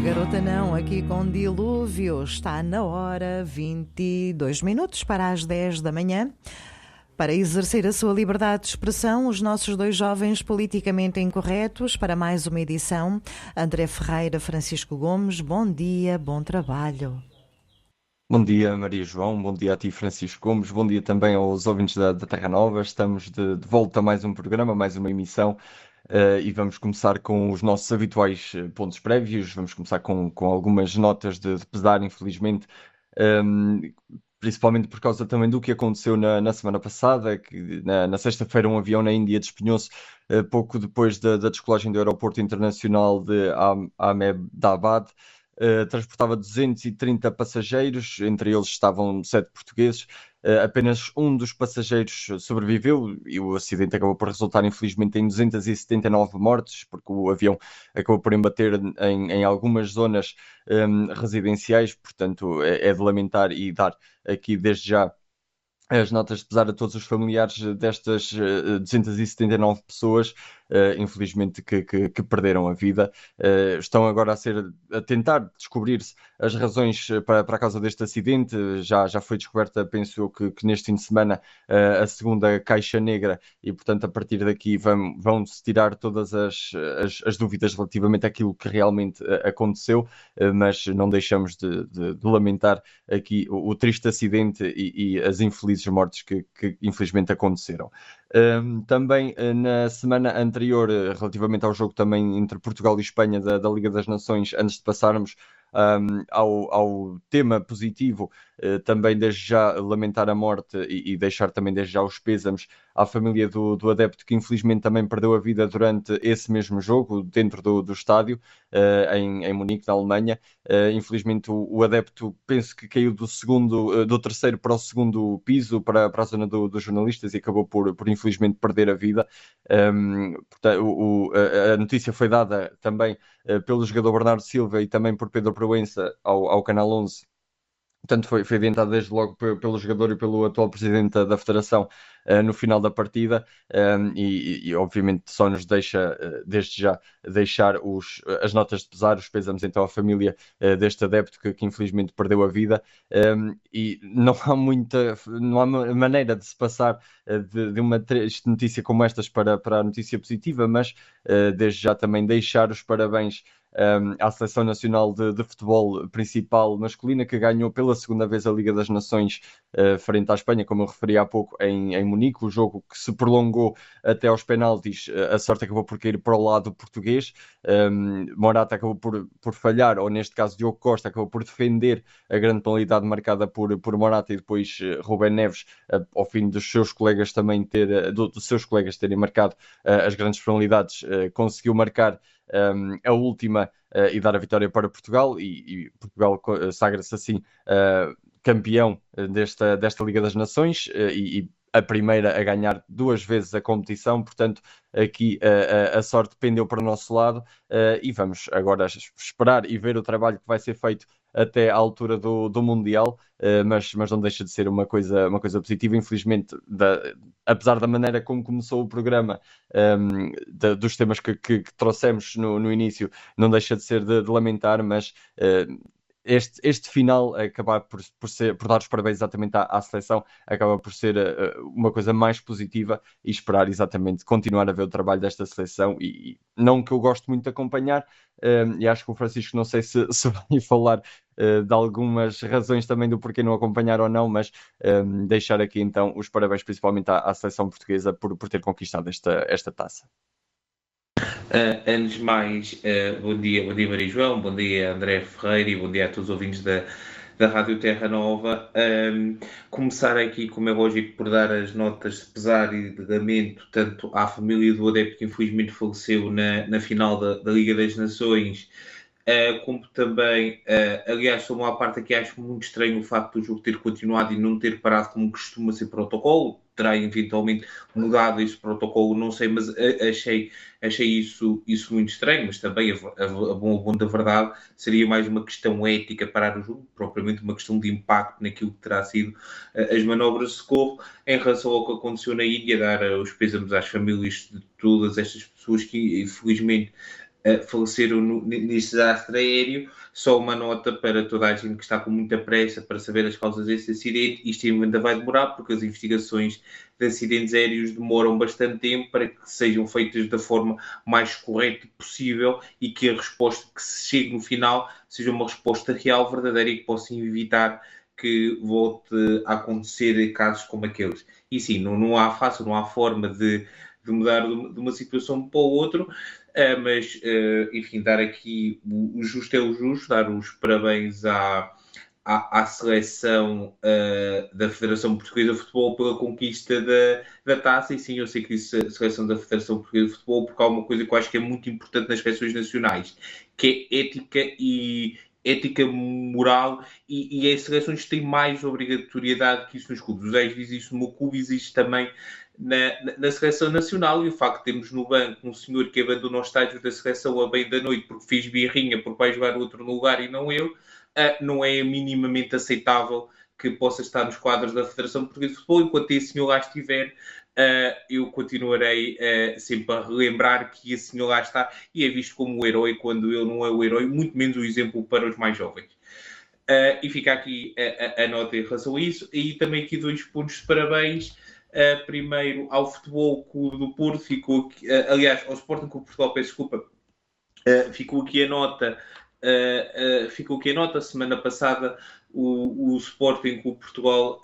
garota não, aqui com dilúvio. Está na hora, 22 minutos para as 10 da manhã. Para exercer a sua liberdade de expressão, os nossos dois jovens politicamente incorretos, para mais uma edição. André Ferreira, Francisco Gomes, bom dia, bom trabalho. Bom dia, Maria João. Bom dia a ti, Francisco Gomes. Bom dia também aos ouvintes da Terra Nova. Estamos de volta a mais um programa, mais uma emissão, e vamos começar com os nossos habituais pontos prévios. Vamos começar com algumas notas de pesar, infelizmente, ehm, principalmente por causa também do que aconteceu na semana passada, que na sexta-feira um avião na Índia despenhou-se pouco depois da descolagem do aeroporto internacional de Ahmedabad. Transportava 230 passageiros, entre eles estavam 7 portugueses. Apenas um dos passageiros sobreviveu e o acidente acabou por resultar, infelizmente, em 279 mortes, porque o avião acabou por embater em algumas zonas residenciais. Portanto, é de lamentar e dar aqui desde já as notas de pesar a todos os familiares destas 279 pessoas, infelizmente, que perderam a vida. Estão agora a tentar descobrir-se as razões para a causa deste acidente. Já foi descoberta, penso eu, que neste fim de semana, a segunda caixa negra, e portanto a partir daqui vão-se tirar todas as dúvidas relativamente àquilo que realmente aconteceu. Mas não deixamos de lamentar aqui o triste acidente e as infelizes mortes que infelizmente aconteceram. Também na semana anterior, relativamente ao jogo também entre Portugal e Espanha da Liga das Nações, antes de passarmos ao tema positivo, também desde já lamentar a morte e deixar também desde já os pêsames à família do adepto que infelizmente também perdeu a vida durante esse mesmo jogo, dentro do estádio, em Munique, na Alemanha. Infelizmente o adepto, penso que caiu do terceiro para o segundo piso, para a zona dos jornalistas, e acabou por infelizmente perder a vida. Portanto, a notícia foi dada também pelo jogador Bernardo Silva e também por Pedro Proença ao Canal 11. Portanto, foi adiantado desde logo pelo jogador e pelo atual presidente da Federação no final da partida. E obviamente só nos deixa, desde já, deixar as notas de pesar, os pésamos então à família deste adepto que infelizmente perdeu a vida. E não há maneira de se passar de uma triste notícia como estas para a notícia positiva, mas desde já também deixar os parabéns à Seleção Nacional de Futebol Principal Masculina, que ganhou pela segunda vez a Liga das Nações frente à Espanha, como eu referi há pouco, em Munique. O jogo que se prolongou até aos penaltis, a sorte acabou por cair para o lado português. Morata acabou por falhar, ou neste caso Diogo Costa acabou por defender a grande penalidade marcada por Morata, e depois Rubén Neves, ao fim dos seus colegas também dos seus colegas terem marcado as grandes penalidades, conseguiu marcar a última e dar a vitória para Portugal, e Portugal sagra-se assim campeão desta Liga das Nações, e a primeira a ganhar duas vezes a competição. Portanto, aqui a sorte pendeu para o nosso lado, e vamos agora esperar e ver o trabalho que vai ser feito até à altura do Mundial. Mas não deixa de ser uma coisa positiva. Infelizmente, apesar da maneira como começou o programa, dos temas que trouxemos no início, não deixa de ser de lamentar. Mas este final acabar por dar os parabéns exatamente à seleção, acaba por ser uma coisa mais positiva, e esperar exatamente continuar a ver o trabalho desta seleção. E não que eu gosto muito de acompanhar, e acho que o Francisco, não sei se vai falar de algumas razões também do porquê não acompanhar ou não, mas deixar aqui então os parabéns principalmente à seleção portuguesa por ter conquistado esta taça. Antes de mais, bom dia Maria João, bom dia André Ferreira e bom dia a todos os ouvintes da Rádio Terra Nova. Começar aqui, como é lógico, por dar as notas de pesar e de lamento tanto à família do adepto que infelizmente faleceu na final da Liga das Nações, como também, aliás, sou uma parte aqui, acho muito estranho o facto do jogo ter continuado e não ter parado como costuma ser protocolo. Terá eventualmente mudado esse protocolo, não sei, mas achei isso muito estranho. Mas também, a bom da verdade, seria mais uma questão ética parar o jogo, propriamente uma questão de impacto naquilo que terá sido as manobras de socorro. Em relação ao que aconteceu na Índia, dar os pêsames às famílias de todas estas pessoas que, infelizmente, faleceram neste desastre aéreo. Só uma nota para toda a gente que está com muita pressa para saber as causas desse acidente. Isto ainda vai demorar, porque as investigações de acidentes aéreos demoram bastante tempo para que sejam feitas da forma mais correta possível e que a resposta que se chegue no final seja uma resposta real, verdadeira e que possa evitar que volte a acontecer casos como aqueles. E sim, não há fácil, não há forma de mudar de uma situação para outra, mas, enfim, dar aqui o justo é o justo, dar os parabéns à seleção da Federação Portuguesa de Futebol pela conquista da taça, e sim, eu sei que disse a seleção da Federação Portuguesa de Futebol porque há uma coisa que eu acho que é muito importante nas seleções nacionais, que é ética moral, e as seleções têm mais obrigatoriedade que isso nos clubes. O Zé diz isso no meu clube, existe também na seleção nacional, e o facto de termos no banco um senhor que abandonou o estádio da seleção a bem da noite porque fez birrinha porque vai jogar outro no lugar e não eu, não é minimamente aceitável que possa estar nos quadros da Federação Portuguesa de Futebol. Enquanto esse senhor lá estiver, eu continuarei sempre a relembrar que esse senhor lá está e é visto como o herói quando ele não é o herói, muito menos o exemplo para os mais jovens. E fica aqui a nota em relação a isso. E também aqui 2 pontos de parabéns. Primeiro ao Futebol Clube do Porto, ficou aqui, aliás, ao Sporting Clube de Portugal, peço desculpa, ficou aqui a nota. Ficou aqui a nota, semana passada o Sporting Clube de Portugal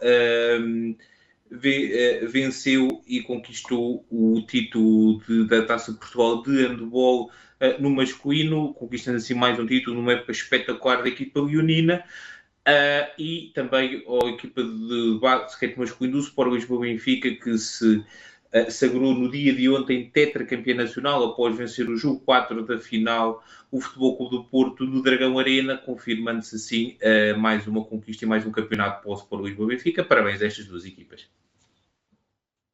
venceu e conquistou o título da Taça de Portugal de handball no masculino, conquistando assim mais um título numa época espetacular da equipa leonina. E também a equipa de basquete masculino do Sport Lisboa Benfica, que se sagrou no dia de ontem tetracampeã nacional após vencer o jogo 4 da final o Futebol Clube do Porto no Dragão Arena, confirmando-se assim mais uma conquista e mais um campeonato para o Sport Lisboa Benfica. Parabéns a estas 2 equipas.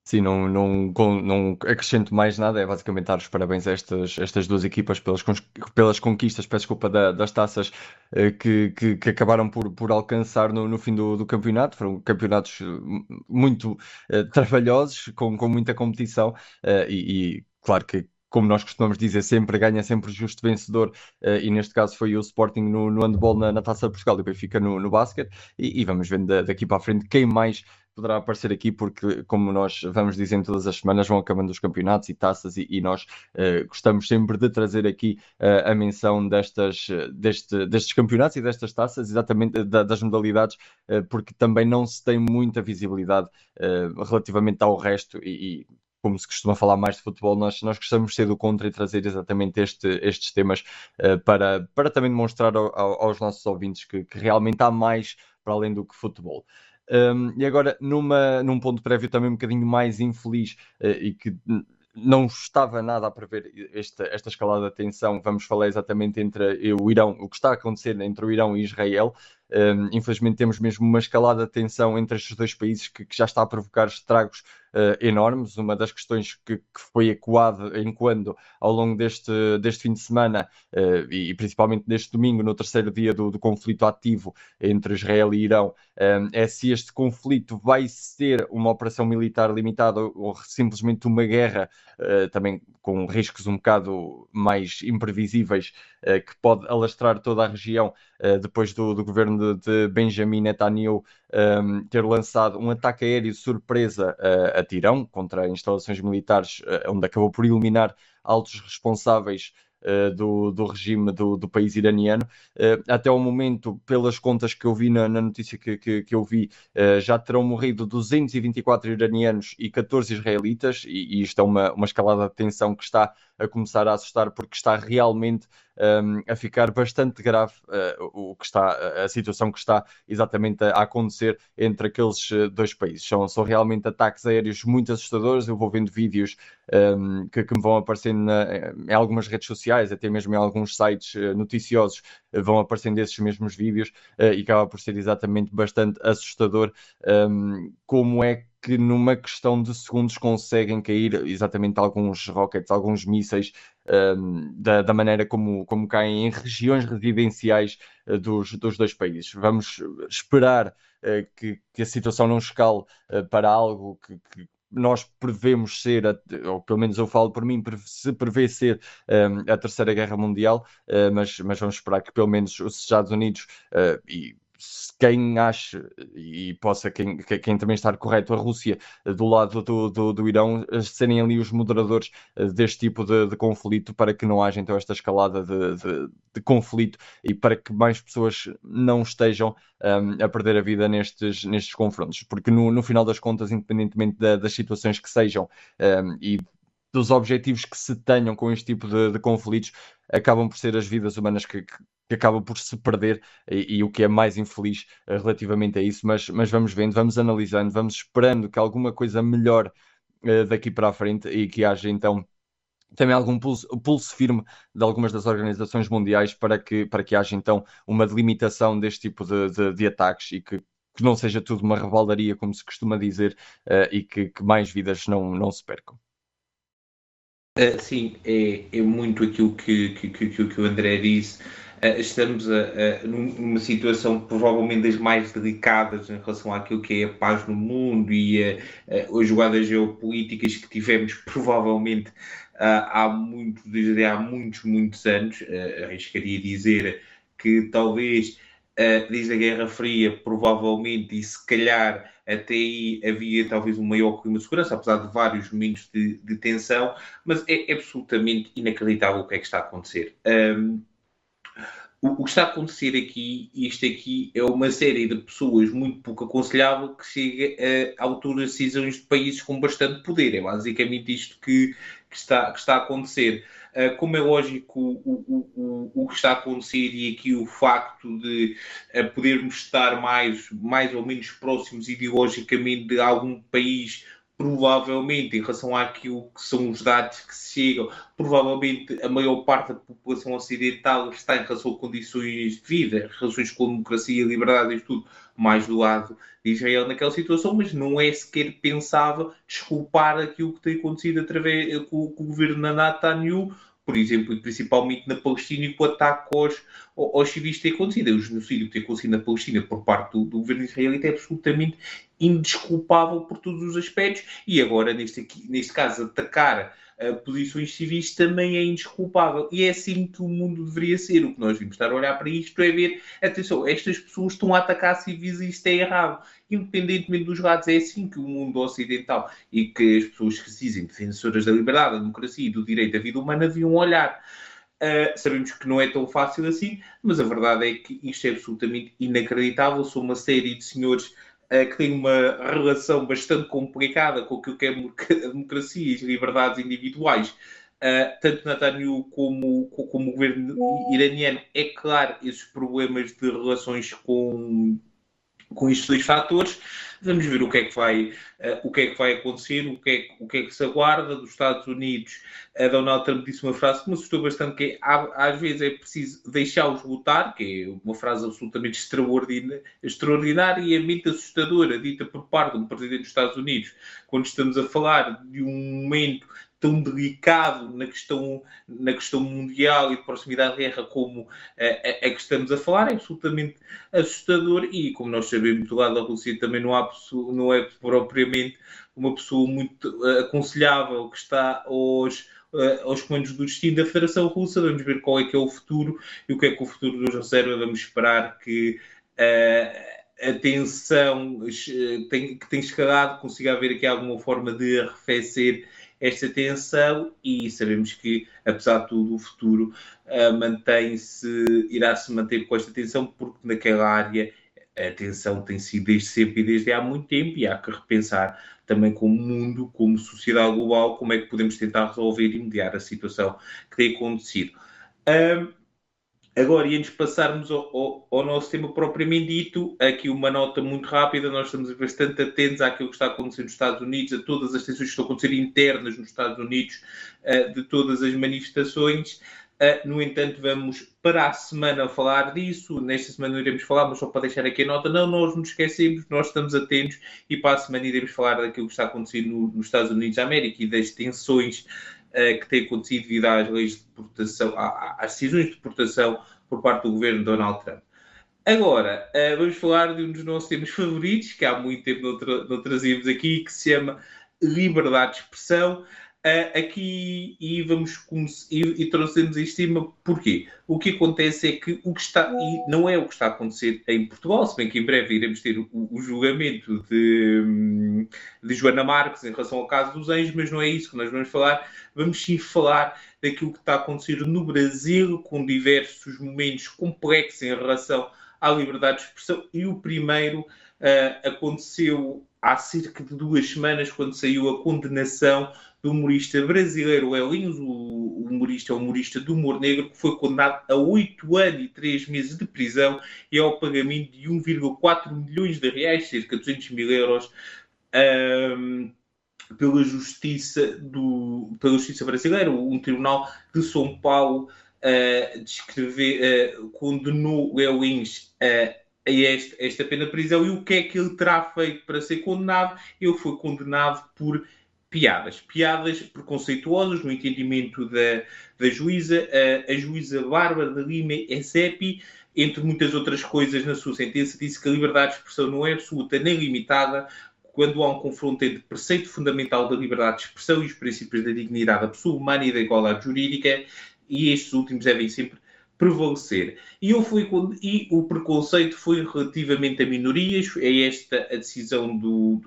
Sim, não acrescento mais nada, é basicamente dar os parabéns a estas 2 equipas pelas conquistas, peço desculpa, das taças que acabaram por alcançar no fim do campeonato. Foram campeonatos muito trabalhosos, com muita competição, e claro que, como nós costumamos dizer, sempre ganha sempre o justo vencedor, e neste caso foi o Sporting no handball na Taça de Portugal e o Benfica no basquete, e vamos vendo daqui para a frente quem mais poderá aparecer aqui, porque, como nós vamos dizendo todas as semanas, vão acabando os campeonatos e taças, e nós gostamos sempre de trazer aqui a menção destes campeonatos e destas taças, exatamente das modalidades, porque também não se tem muita visibilidade relativamente ao resto, e como se costuma falar mais de futebol, nós gostamos de ser do contra e trazer exatamente estes temas para também demonstrar aos nossos ouvintes que realmente há mais para além do que futebol. E agora, num ponto prévio também um bocadinho mais infeliz, e que não estava nada a prever esta escalada de tensão, vamos falar exatamente entre o Irão, o que está a acontecer entre o Irão e Israel. Infelizmente temos mesmo uma escalada de tensão entre estes 2 países que já está a provocar estragos enormes. Uma das questões que foi ecoada enquanto ao longo deste fim de semana, e principalmente neste domingo, no terceiro dia do conflito ativo entre Israel e Irão, é se este conflito vai ser uma operação militar limitada ou simplesmente uma guerra, também com riscos um bocado mais imprevisíveis, que pode alastrar toda a região, depois do governo de Benjamin Netanyahu ter lançado um ataque aéreo de surpresa a Tirão contra instalações militares, onde acabou por eliminar altos responsáveis do regime do país iraniano. Até ao momento, pelas contas que eu vi na notícia que eu vi, já terão morrido 224 iranianos e 14 israelitas, e isto é uma escalada de tensão que está a começar a assustar, porque está realmente a ficar bastante grave a situação que está exatamente a acontecer entre aqueles 2 países. São realmente ataques aéreos muito assustadores. Eu vou vendo vídeos que me vão aparecendo em algumas redes sociais, até mesmo em alguns sites noticiosos, vão aparecendo esses mesmos vídeos, e acaba por ser exatamente bastante assustador como é que numa questão de segundos conseguem cair exatamente alguns rockets, alguns mísseis, da maneira como caem em regiões residenciais dos 2 países. Vamos esperar que a situação não escale para algo que nós prevemos ser, ou pelo menos eu falo por mim, se prevê ser a Terceira Guerra Mundial, mas vamos esperar que pelo menos os Estados Unidos e quem acha e possa, quem também estar correto, a Rússia do lado do Irão, serem ali os moderadores deste tipo de conflito, para que não haja então esta escalada de conflito e para que mais pessoas não estejam a perder a vida nestes confrontos, porque no final das contas, independentemente das situações que sejam e dos objetivos que se tenham com este tipo de conflitos, acabam por ser as vidas humanas que acabam por se perder e o que é mais infeliz relativamente a isso, mas vamos vendo, vamos analisando, vamos esperando que alguma coisa melhor daqui para a frente e que haja então também algum pulso firme de algumas das organizações mundiais para que haja então uma delimitação deste tipo de ataques e que não seja tudo uma rebaldaria, como se costuma dizer, e que mais vidas não se percam. Sim, é muito aquilo que o André disse. Estamos numa situação provavelmente das mais delicadas em relação àquilo que é a paz no mundo e as jogadas geopolíticas que tivemos provavelmente desde há muitos anos. Arriscaria dizer que talvez desde a Guerra Fria, provavelmente, e se calhar até aí havia talvez um maior clima de segurança, apesar de vários momentos de tensão, mas é absolutamente inacreditável o que é que está a acontecer. O que está a acontecer aqui, isto aqui, é uma série de pessoas muito pouco aconselhável que chega a alturas de decisões de países com bastante poder. É basicamente isto que está a acontecer. Como é lógico, o que está a acontecer e aqui o facto de podermos estar mais ou menos próximos ideologicamente de algum país, provavelmente, em relação àquilo que são os dados que se chegam, provavelmente a maior parte da população ocidental está em relação a condições de vida, relações com a democracia, a liberdade e tudo, mais do lado de Israel naquela situação, mas não é sequer pensável desculpar aquilo que tem acontecido através com o governo de Netanyahu, por exemplo, e principalmente na Palestina, e com o ataque aos civis que tem acontecido. O genocídio que tem acontecido na Palestina por parte do governo israelita é absolutamente indesculpável por todos os aspectos, e agora, neste caso, atacar posições civis também é indesculpável. E é assim que o mundo deveria ser. O que nós devemos estar a olhar para isto é ver, atenção, estas pessoas estão a atacar civis e isto é errado. Independentemente dos lados, é assim que o mundo ocidental e que as pessoas que se dizem defensoras da liberdade, da democracia e do direito à vida humana deviam olhar. Sabemos que não é tão fácil assim, mas a verdade é que isto é absolutamente inacreditável. São uma série de senhores que têm uma relação bastante complicada com aquilo que é a democracia e as liberdades individuais. Tanto Netanyahu como o governo iraniano, é claro, esses problemas de relações com estes dois fatores. Vamos ver o que é que vai acontecer, o que é que se aguarda dos Estados Unidos. A Donald Trump disse uma frase que me assustou bastante, que é, às vezes é preciso deixá-los lutar, que é uma frase absolutamente extraordinária e é muito assustadora, dita por parte do presidente dos Estados Unidos, quando estamos a falar de um momento tão delicado na questão mundial e de proximidade de guerra como a que estamos a falar, é absolutamente assustador. E como nós sabemos, do lado da Rússia também não é propriamente uma pessoa muito aconselhável que está aos comandos do destino da Federação Russa. Vamos ver qual é que é o futuro e o que é que o futuro nos reserva. Vamos esperar que a tensão que tem escalado consiga haver aqui alguma forma de arrefecer esta tensão, e sabemos que, apesar de tudo, o futuro irá se manter com esta tensão, porque naquela área a tensão tem sido desde sempre e desde há muito tempo, e há que repensar também como mundo, como sociedade global, como é que podemos tentar resolver e mediar a situação que tem acontecido. Agora, e antes de passarmos ao nosso tema propriamente dito, aqui uma nota muito rápida. Nós estamos bastante atentos àquilo que está acontecendo nos Estados Unidos, a todas as tensões que estão a acontecer internas nos Estados Unidos, de todas as manifestações. No entanto, vamos para a semana falar disso. Nesta semana não iremos falar, mas só para deixar aqui a nota, não, nós nos esquecemos, nós estamos atentos, e para a semana iremos falar daquilo que está acontecendo nos Estados Unidos da América e das tensões que tem acontecido devido às leis de deportação, às decisões de deportação por parte do governo de Donald Trump. Agora, vamos falar de um dos nossos temas favoritos, que há muito tempo não trazíamos aqui, que se chama liberdade de expressão. Aqui e trouxemos em cima porquê? O que acontece é que o que está, e não é o que está a acontecer em Portugal, se bem que em breve iremos ter o julgamento de Joana Marques em relação ao caso dos Anjos, mas não é isso que nós vamos falar. Vamos sim falar daquilo que está a acontecer no Brasil, com diversos momentos complexos em relação à liberdade de expressão, e o primeiro aconteceu há cerca de 2 semanas, quando saiu a condenação do humorista brasileiro Elinhos. O humorista é um humorista de humor negro que foi condenado a 8 anos e 3 meses de prisão e ao pagamento de 1,4 milhões de reais, cerca de 200 mil euros, pela justiça brasileira. Um tribunal de São Paulo condenou Elinhos a esta pena de prisão. E o que é que ele terá feito para ser condenado? Ele foi condenado por piadas preconceituosas, no entendimento da juíza, a juíza Bárbara de Lima Ezepi, entre muitas outras coisas. Na sua sentença disse que a liberdade de expressão não é absoluta nem limitada quando há um confronto entre o preceito fundamental da liberdade de expressão e os princípios da dignidade da pessoa humana e da igualdade jurídica, e estes últimos devem sempre prevalecer. E o preconceito foi relativamente a minorias. É esta a decisão do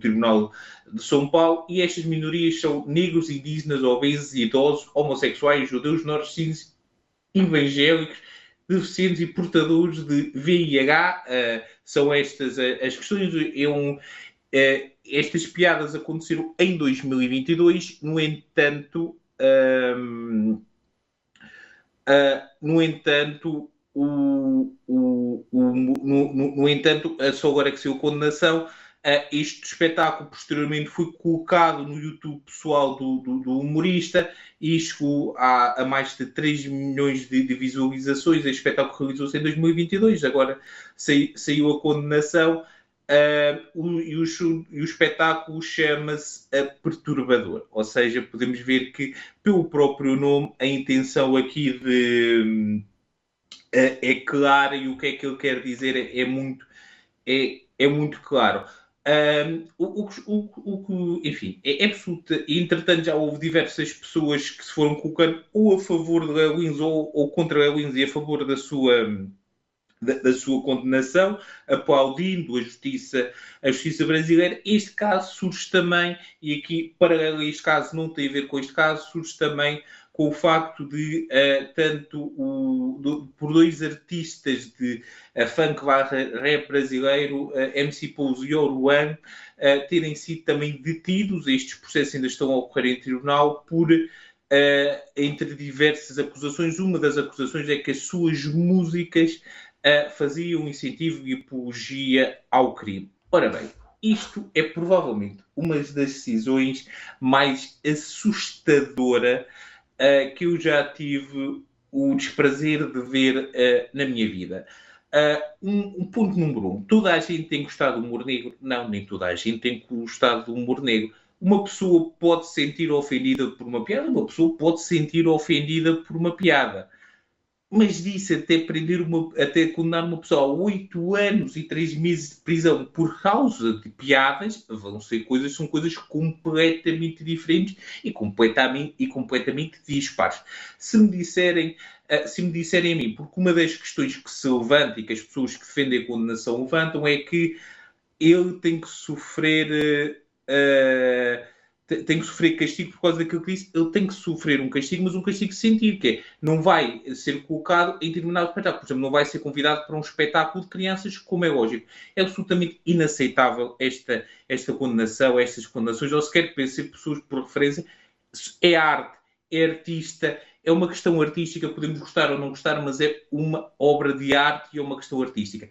Tribunal de São Paulo, e estas minorias são negros, indígenas, obesos, idosos, homossexuais, judeus, nordestinos, evangélicos, deficientes e portadores de VIH. São estas as questões. Estas piadas aconteceram em 2022, no entanto, só agora que saiu a condenação. Este espetáculo posteriormente foi colocado no YouTube pessoal do humorista e chegou a mais de 3 milhões de visualizações. Este espetáculo realizou-se em 2022, agora saiu a condenação. E o espetáculo chama-se Perturbador, ou seja, podemos ver que, pelo próprio nome, a intenção aqui é clara, e o que é que ele quer dizer é muito claro. Enfim, é absoluto. Entretanto, já houve diversas pessoas que se foram colocando ou a favor de Elinhos ou contra Elinhos e a favor da sua condenação, aplaudindo a justiça brasileira. Este caso surge também, e aqui, paralelo a este caso, não tem a ver com este caso, surge também com o facto de, por 2 artistas de funk rap brasileiro, MC Pose e Oruan, terem sido também detidos. Estes processos ainda estão a ocorrer em tribunal entre diversas acusações. Uma das acusações é que as suas músicas faziam incentivo e apologia ao crime. Ora bem, isto é provavelmente uma das decisões mais assustadoras que eu já tive o desprazer de ver na minha vida. Um ponto número 1. Toda a gente tem gostado do humor negro? Não, nem toda a gente tem gostado do humor negro. Uma pessoa pode se sentir ofendida por uma piada, uma pessoa pode se sentir ofendida por uma piada. Mas disse até condenar uma pessoa a 8 anos e 3 meses de prisão por causa de piadas, são coisas completamente diferentes e completamente dispares. Se me disserem a mim, porque uma das questões que se levanta e que as pessoas que defendem a condenação levantam é que ele tem que sofrer castigo por causa daquilo que disse. Ele tem que sofrer um castigo, mas um castigo sentido, que é, não vai ser colocado em determinado espetáculo. Por exemplo, não vai ser convidado para um espetáculo de crianças, como é lógico. É absolutamente inaceitável esta condenação, estas condenações, ou sequer ser pessoas por referência. É arte, é artista, é uma questão artística, podemos gostar ou não gostar, mas é uma obra de arte e é uma questão artística.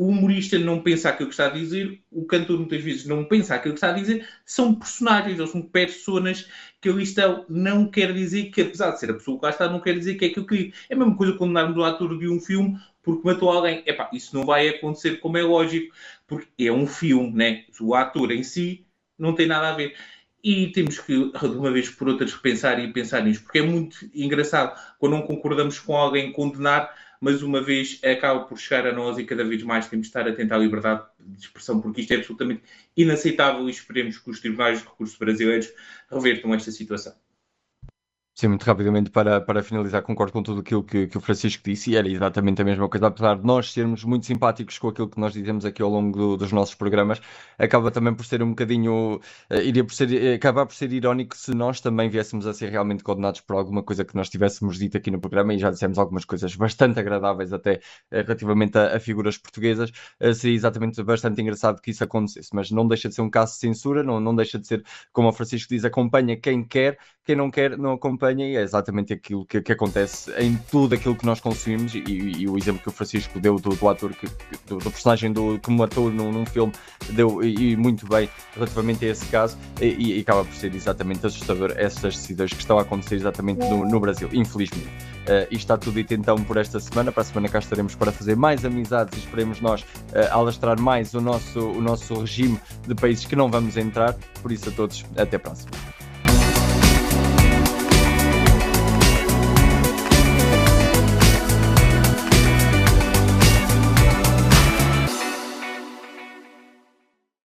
O humorista não pensa aquilo que está a dizer, o cantor muitas vezes não pensa aquilo que está a dizer, são personagens ou são personas que ali estão. Não quer dizer que, apesar de ser a pessoa que lá está, não quer dizer que é aquilo que é a mesma coisa quando condenarmos o ator de um filme porque matou alguém. Isso não vai acontecer, como é lógico, porque é um filme, né? O ator em si não tem nada a ver. E temos que, de uma vez por outras, repensar e pensar nisto, porque é muito engraçado quando não concordamos com alguém condenar. mas uma vez acaba por chegar a nós e cada vez mais temos de estar atentos à liberdade de expressão, porque isto é absolutamente inaceitável e esperemos que os tribunais de recursos brasileiros revertam esta situação. Sim, muito rapidamente para finalizar, concordo com tudo aquilo que o Francisco disse e era exatamente a mesma coisa, apesar de nós sermos muito simpáticos com aquilo que nós dizemos aqui ao longo dos nossos programas, acaba também por ser um bocadinho, acabar por ser irónico se nós também viéssemos a ser realmente condenados por alguma coisa que nós tivéssemos dito aqui no programa e já dissemos algumas coisas bastante agradáveis até relativamente a figuras portuguesas, seria exatamente bastante engraçado que isso acontecesse, mas não deixa de ser um caso de censura, não deixa de ser, como o Francisco diz, acompanha quem não quer, não acompanha, e é exatamente aquilo que acontece em tudo aquilo que nós consumimos. E o exemplo que o Francisco deu do ator, do personagem que matou num filme, deu e muito bem relativamente a esse caso, e acaba por ser exatamente assustador essas decisões que estão a acontecer exatamente no Brasil, infelizmente. Isto está tudo dito então por esta semana. Para a semana cá estaremos para fazer mais amizades e esperemos nós alastrar mais o nosso regime de países que não vamos entrar. Por isso a todos, até a próxima.